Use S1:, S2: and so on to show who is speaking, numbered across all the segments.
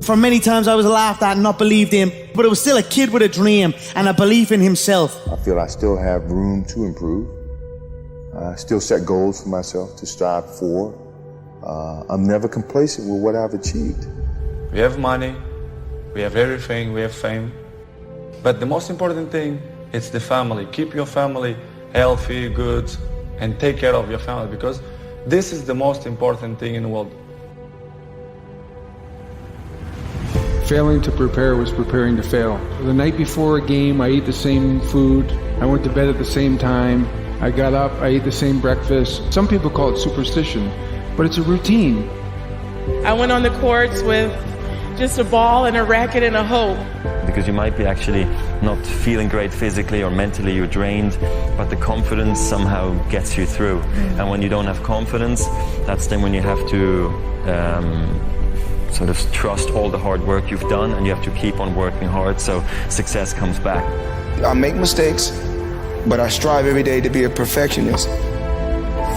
S1: For many times I was laughed at and not believed in, but it was still a kid with a dream and a belief in himself.
S2: I feel I still have room to improve. I still set goals for myself to strive for. I'm never complacent with what I've achieved.
S3: We have money, we have everything, we have fame. But the most important thing is the family. Keep your family healthy, good, and take care of your family, because this is the most important thing in the world.
S4: Failing to prepare was preparing to fail. The night before a game, I ate the same food. I went to bed at the same time. I got up, I ate the same breakfast. Some people call it superstition, but it's a routine.
S5: I went on the courts with just a ball and a racket and a hope.
S6: Because you might be actually not feeling great physically or mentally, you're drained, but the confidence somehow gets you through. And when you don't have confidence, that's then when you have to sort of trust all the hard work you've done, and you have to keep on working hard so success comes back.
S7: I make mistakes, but I strive every day to be a perfectionist.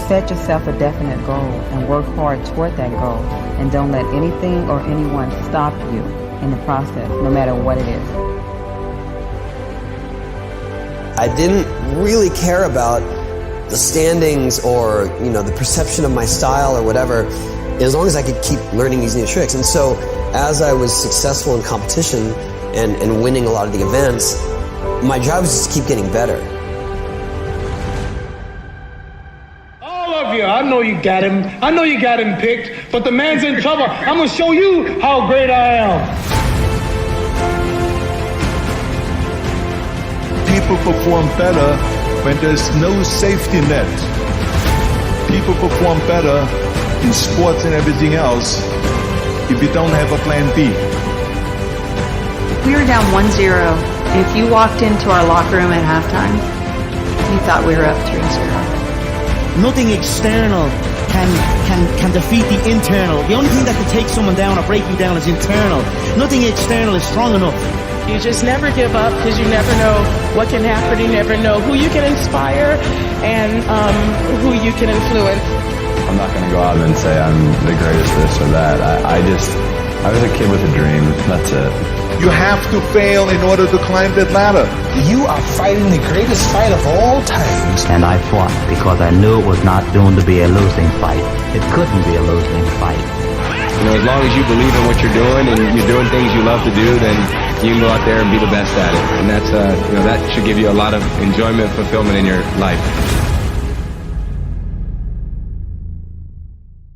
S8: Set yourself a definite goal and work hard toward that goal, and don't let anything or anyone stop you in the process, no matter what it is.
S9: I didn't really care about the standings or, the perception of my style or whatever, as long as I could keep learning these new tricks. And so as I was successful in competition and winning a lot of the events, my job was just to keep getting better.
S10: All of you, I know you got him. I know you got him picked, but the man's in trouble. I'm going to show you how great I am.
S11: People perform better when there's no safety net. People perform better in sports and everything else if you don't have a plan B.
S12: We were down 1-0. If you walked into our locker room at halftime, you thought we were up 3-0.
S1: Nothing external can defeat the internal. The only thing that can take someone down or break you down is internal. Nothing external is strong enough.
S5: You just never give up, because you never know what can happen. You never know who you can inspire and who you can influence.
S13: I'm not going to go out and say I'm the greatest this or that. I was a kid with a dream. That's it.
S11: You have to fail in order to climb that ladder.
S14: You are fighting the greatest fight of all times.
S15: And I fought because I knew it was not doomed to be a losing fight. It couldn't be a losing fight.
S16: As long as you believe in what you're doing and you're doing things you love to do, then you can go out there and be the best at it. And that's, that should give you a lot of enjoyment, fulfillment in your life.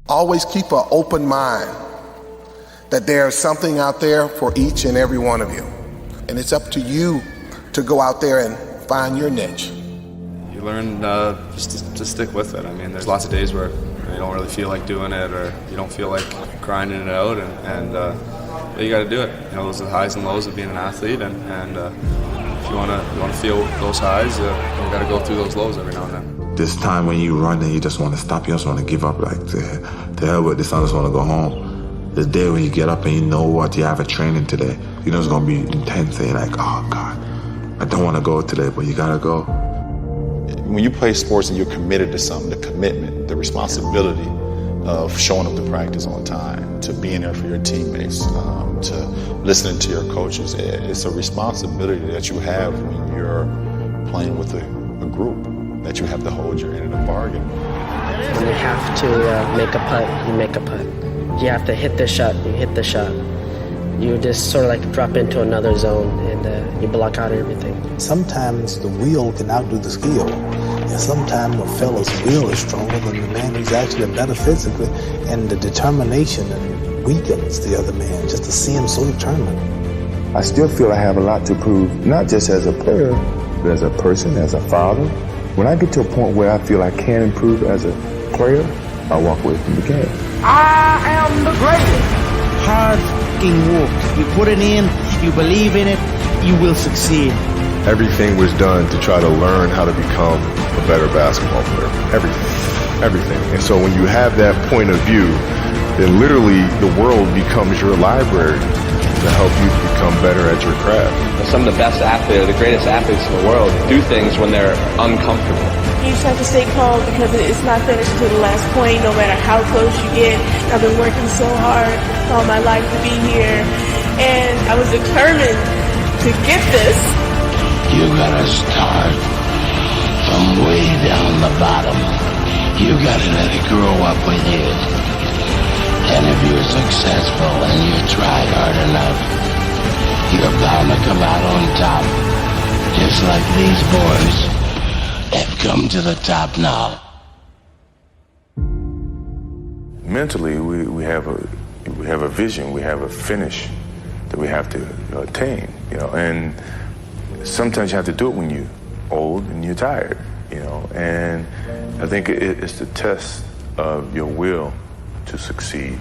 S7: Always keep an open mind that there's something out there for each and every one of you. And it's up to you to go out there and find your niche.
S3: You learn just to stick with it. I mean, there's lots of days where you don't really feel like doing it, or you don't feel like grinding it out, and you got to do it. Those are the highs and lows of being an athlete, and if you want to feel those highs, you got to go through those lows every now and then.
S2: This time when you run and you just want to stop, you just want to give up, like, to hell with this, I just want to go home. The day when you get up and you know what, you have a training today, you know it's going to be intense, and you're like, oh God, I don't want to go today, but you got to go.
S17: When you play sports and you're committed to something, the commitment, the responsibility of showing up to practice on time, to being there for your teammates, to listening to your coaches, it's a responsibility that you have when you're playing with a group, that you have to hold your end of the bargain.
S18: When you have to make a putt, you make a putt. You have to hit the shot, you hit the shot. You just sort of like drop into another zone, and you block out everything.
S14: Sometimes the will can outdo the skill. And sometimes a fella's will is stronger than the man who's actually better physically, and the determination and weakens the other man just to see him so determined.
S2: I still feel I have a lot to prove, not just as a player, but as a person, as a father. When I get to a point where I feel I can improve as a player, I walk away from the game.
S10: I am the greatest.
S1: Hard fucking work. You put it in, you believe in it, you will succeed.
S11: Everything was done to try to learn how to become a better basketball player. Everything. And so when you have that point of view, then literally the world becomes your library. to help you become better at your craft.
S16: Some of the best athletes, or the greatest athletes in the world, do things when they're uncomfortable.
S5: You just have to stay calm because it's not finished until the last point, no matter how close you get. I've been working so hard all my life to be here, and I was determined to get this.
S19: You gotta start from way down the bottom. You gotta let it grow up with you. And if you're successful and you try hard enough, you're bound to come out on top. Just like these boys have come to the top now.
S11: Mentally, we have a vision, we have a finish that we have to attain, and sometimes you have to do it when you're old and you're tired, and I think it's the test of your will to succeed.